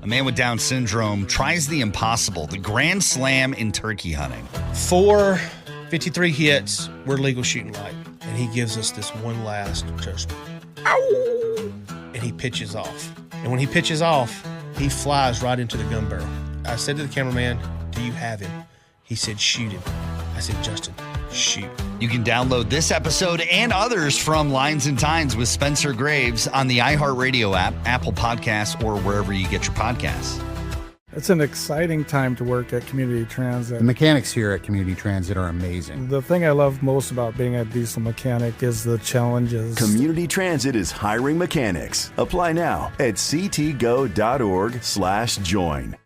A man with Down syndrome tries the impossible, the grand slam in turkey hunting. 53 hits, we're legal shooting light. And he gives us this one last just, ow! And he pitches off. And when he pitches off, he flies right into the gun barrel. I said to the cameraman, do you have him? He said, shoot him. I said, Justin, shoot. You can download this episode and others from Lines and Tines with Spencer Graves on the iHeartRadio app, Apple Podcasts, or wherever you get your podcasts. It's an exciting time to work at Community Transit. The mechanics here at Community Transit are amazing. The thing I love most about being a diesel mechanic is the challenges. Community Transit is hiring mechanics. Apply now at ctgo.org/join.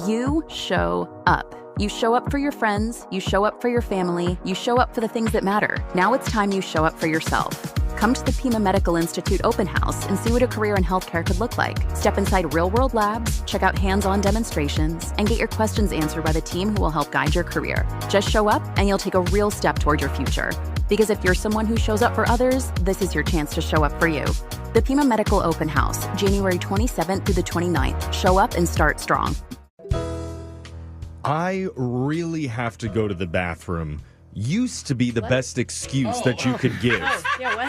You show up. You show up for your friends, you show up for your family, you show up for the things that matter. Now it's time you show up for yourself. Come to the Pima Medical Institute open house and see what a career in healthcare could look like. Step inside real-world labs, check out hands-on demonstrations, and get your questions answered by the team who will help guide your career. Just show up and you'll take a real step toward your future. Because if you're someone who shows up for others, this is your chance to show up for you. The Pima Medical Open House, January 27th through the 29th. Show up and start strong. I really have to go to the bathroom used to be the best excuse that you could give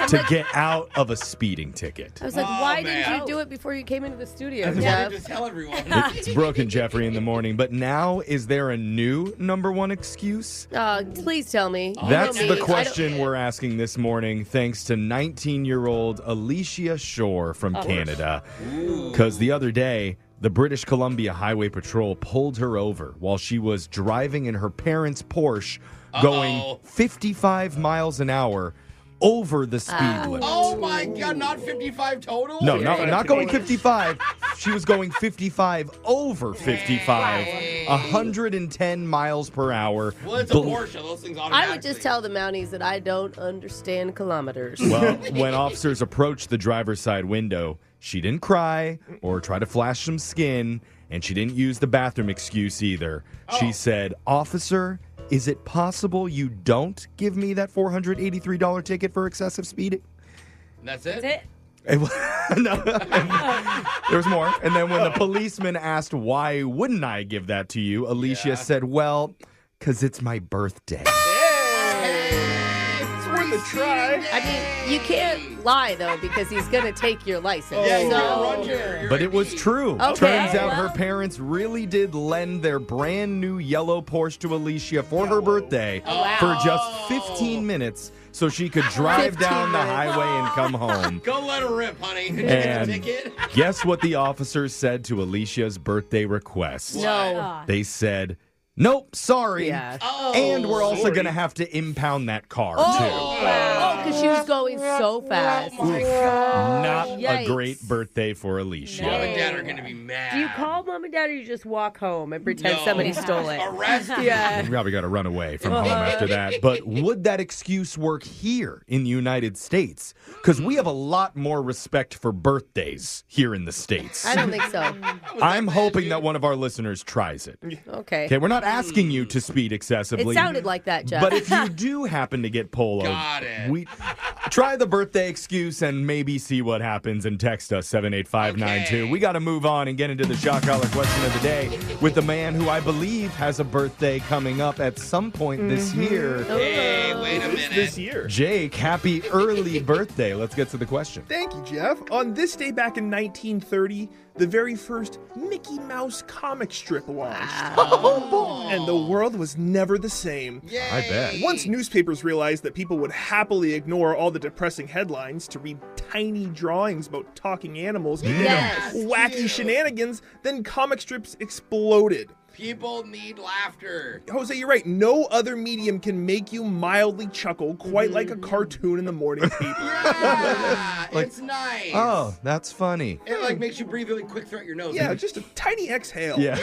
to get out of a speeding ticket. I was like, why didn't you do it before you came into the studio? I wanted to tell everyone. It's Brooke and Jeffery in the morning, but now is there a new number one excuse? Please tell me. That's the question we're asking this morning, thanks to 19-year-old Alicia Shore from Canada. Because the other day, the British Columbia Highway Patrol pulled her over while she was driving in her parents' Porsche going 55 miles an hour over the speed limit. Oh, my God. Not 55 total? No, not going 55. She was going 55 over 55. 110 miles per hour. Well, it's a Porsche. Those things automatically. I would just tell the Mounties that I don't understand kilometers. Well, when officers approached the driver's side window, she didn't cry or try to flash some skin, and she didn't use the bathroom excuse either. She said, "Officer, is it possible you don't give me that $483 ticket for excessive speeding?" That's it? That's it? No. There's more. And then when the policeman asked, "Why wouldn't I give that to you?" Alicia said, "Well, because it's my birthday." It's worth a try. I mean, you can't lie, though, because he's going to take your license. But it was true. Okay. Turns out her parents really did lend their brand new yellow Porsche to Alicia for her birthday for just 15 minutes so she could drive down the highway and come home. Go let her rip, honey. Did you And get the ticket? guess what the officers said to Alicia's birthday request? No. They said, "Nope, sorry. Yeah. And we're also going to have to impound that car, too." Because she was going so fast. Oh, my God. Not a Yikes. great birthday for Alicia. Mom and Dad are going to be mad. Do you call Mom and Dad or you just walk home and pretend somebody stole it? Arrest you. Yeah. You probably got to run away from home after that. But would that excuse work here in the United States? Because we have a lot more respect for birthdays here in the States. I don't think so. I'm hoping that one of our listeners tries it. Okay. Okay, we're not asking you to speed excessively. It sounded like that, Jeff. But if you do happen to get pulled Got over, it. we try the birthday excuse and maybe see what happens and text us 78592. Okay. We got to move on and get into the shock collar question of the day with the man who I believe has a birthday coming up at some point this year. Hey, wait a minute. This year. Jake, happy early birthday. Let's get to the question. Thank you, Jeff. On this day back in 1930, the very first Mickey Mouse comic strip launched. And the world was never the same. Yay. I bet. Once newspapers realized that people would happily ignore all the depressing headlines to read tiny drawings about talking animals and Yes. wacky shenanigans, then comic strips exploded. People need laughter. Jose, you're right. No other medium can make you mildly chuckle quite like a cartoon in the morning paper. Yeah, it's nice. Oh, that's funny. It makes you breathe really quick throughout your nose. Yeah, just a tiny exhale. Yeah.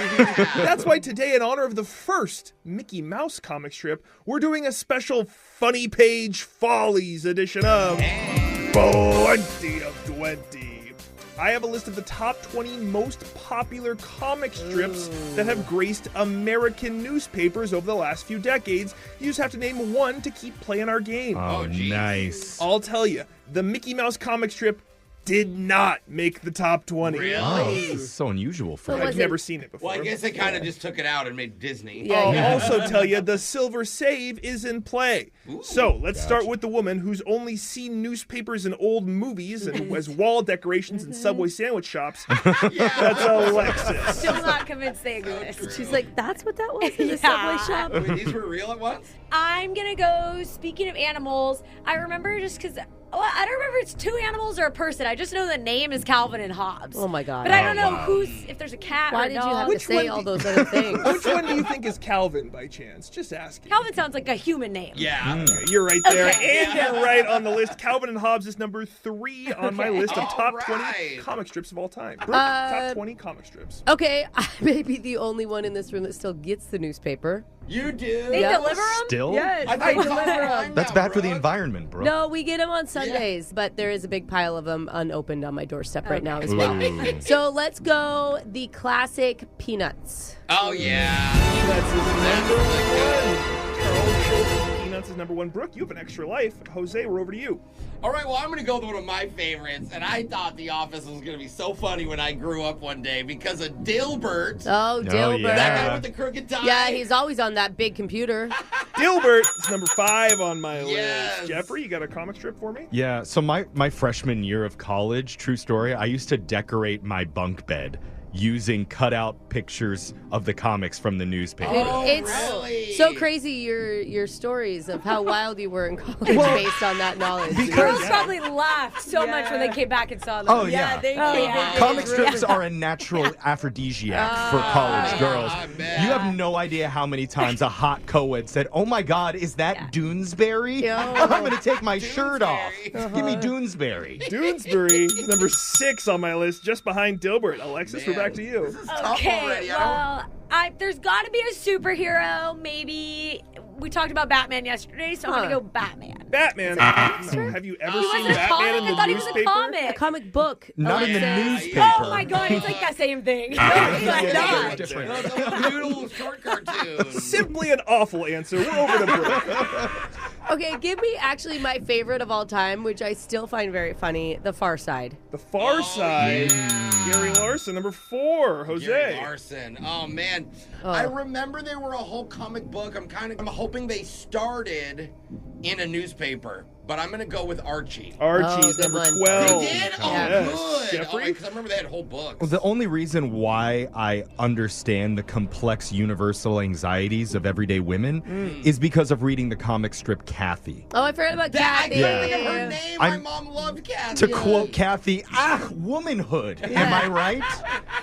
That's why today, in honor of the first Mickey Mouse comic strip, we're doing a special Funny Page Follies edition of 20 of 20. I have a list of the top 20 most popular comic strips that have graced American newspapers over the last few decades. You just have to name one to keep playing our game. Oh, geez. nice. I'll tell you, the Mickey Mouse comic strip did not make the top 20. Really? Oh, this is so unusual for So me. I've never seen it before. Well, I guess they kind of just took it out and made Disney. Yeah, I'll also tell you the silver save is in play. So let's start with the woman who's only seen newspapers and old movies and has wall decorations in Subway sandwich shops. That's Alexis. Still not convinced they exist. She's like, that's what that was in the Yeah. Subway shop? Wait, these were real at once? I'm going to go, speaking of animals, I remember just because, I don't remember if it's two animals or a person. I just know the name is Calvin and Hobbes. Oh, my God. But I don't know if there's a cat or Why a did you dog. have to Which say one all do- those other things? Which one do you think is Calvin by chance? Just asking. Calvin sounds like a human name. Yeah. You're right there. Okay. And you're right on the list. Calvin and Hobbes is number 3 on my list of All top right. 20 comic strips of all time. Brooke, top 20 comic strips. Okay, I may be the only one in this room that still gets the newspaper. You do? They Yeah. deliver them? Still? Yes, I I thought deliver them. That's bad for the environment, bro. No, we get them on Sundays, but there is a big pile of them unopened on my doorstep right now as well. Ooh. So let's go the classic Peanuts. Oh, yeah. That's his That's number really good. 1. Charles Schultz, Peanuts is number 1. Brooke, you have an extra life. Jose, we're over to you. All right, well, I'm going to go with one of my favorites, and I thought The Office was going to be so funny when I grew up one day because of Dilbert. Oh, Dilbert. yeah. That guy with the crooked tie. Yeah, he's always on that big computer. Dilbert is number 5 on my Yes. list. Jeffrey, you got a comic strip for me? Yeah, so my freshman year of college, true story, I used to decorate my bunk bed using cutout pictures of the comics from the newspaper. Oh, It's really? so crazy your stories of how wild you were in college based on that knowledge. Girls probably laughed so much when they came back and saw them. Oh, yeah. yeah. Comic strips are a natural aphrodisiac for college girls. I bet. You have no idea how many times a hot co-ed said, "Oh my God, is that Doonesbury? Yeah. I'm going to take my shirt off. Doonesbury. Give me Doonesbury." Doonesbury is number 6 on my list, just behind Dilbert. Alexis, we're Man, back to you. This is tough Okay, already. well, there's got to be a superhero. Maybe we talked about Batman yesterday, so I'm Huh. going to go Batman. Batman. Have you ever He seen wasn't a Batman comic. in I the thought he was a newspaper? A comic. comic book. Not in the Alexis. newspaper. Oh my God, it's like that same thing. No, Yeah, it's yeah, not. different. It's a little noodle short cartoon. Simply an awful answer. We're over to Brooke. Okay, give me actually my favorite of all time, which I still find very funny, The Far Side. The Far Side. yeah. Gary Larson, number 4. Gary Jose. Larson. Oh, man. I remember there were a whole comic book. I'm hoping they started in a newspaper, but I'm going to go with Archie. Archie's good number one. 12. They did? Oh, Yes. good. Jeffrey? Because I remember they had whole books. The only reason why I understand the complex universal anxieties of everyday women is because of reading the comic strip Kathy. Oh, I forgot about That, I Kathy. can't think of her name. I'm- My mom loved Kathy. To quote Kathy, womanhood. Am I right?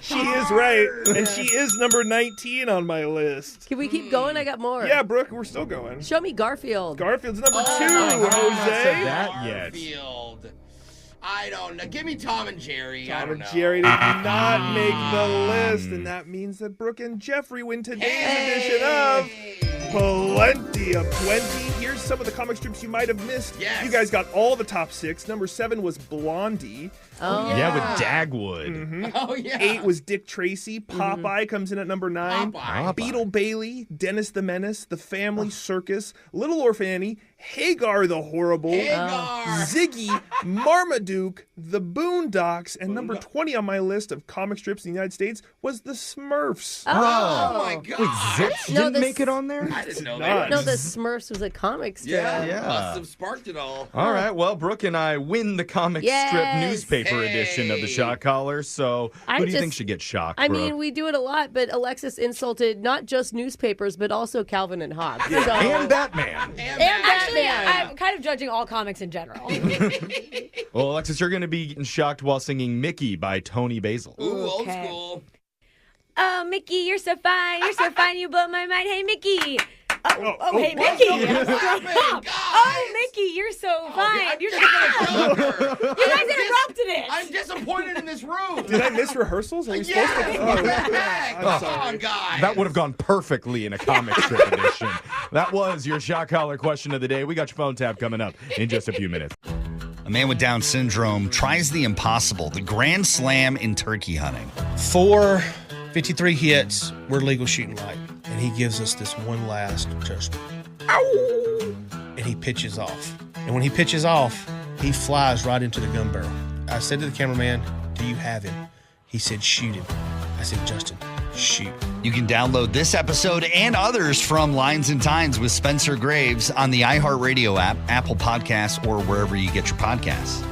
She is right. And she is number 19 on my list. Can we keep going? I got more. Yeah, Brooke, we're still going. Show me Garfield. Garfield's number 2. I have not said Jose. that yet. Garfield. I don't know. Give me Tom and Jerry. I Tom don't and know. Jerry did not make the list, and that means that Brooke and Jeffrey win today's edition of Plenty of 20. Here's some of the comic strips you might have missed. Yes. You guys got all the top 6. Number 7 was Blondie. Oh, Yeah, with Dagwood. Mm-hmm. Oh, yeah. 8 was Dick Tracy. Popeye comes in at number 9. Popeye. Beetle Bailey, Dennis the Menace, The Family Circus, Little Orphan Annie, Hagar the Horrible, Hagar. Ziggy, Marmaduke, The Boondocks, and number 20 on my list of comic strips in the United States was The Smurfs. Oh, my God. Wait, Zips No, didn't this- make it on there? I didn't know not. that. No, the Smurfs was a comic strip. Yeah, Yeah. must have sparked it all. All right, well, Brooke and I win the comic strip Yes. newspaper edition of the Shock Collar. So, I who do you think just- should get shocked, I Brooke? mean, we do it a lot, but Alexis insulted not just newspapers, but also Calvin and Hobbes. So, and Batman. And Actually, Batman. I'm kind of judging all comics in general. Well, Alexis, you're going to be getting shocked while singing Mickey by Tony Basil. Ooh, old Okay. school. Oh, Mickey, you're so fine. You're so fine. You blow my mind. Hey, Mickey. Oh, hey, What's Mickey. going on, guys? Oh, Mickey, you're so fine. You're so You guys interrupted it. I'm disappointed in this room. Did I miss rehearsals? Are we supposed to? Yeah, what the heck? I'm Come sorry. on, guys. That would have gone perfectly in a comic strip edition. That was your Shock Collar question of the day. We got your phone tab coming up in just a few minutes. A man with Down syndrome tries the impossible, the Grand Slam in turkey hunting. 4 53 hits, we're legal shooting light. And he gives us this one last just, ow! And he pitches off. And when he pitches off, he flies right into the gun barrel. I said to the cameraman, do you have him? He said, shoot him. I said, Justin, shoot. You can download this episode and others from Lines and Tines with Spencer Graves on the iHeartRadio app, Apple Podcasts, or wherever you get your podcasts.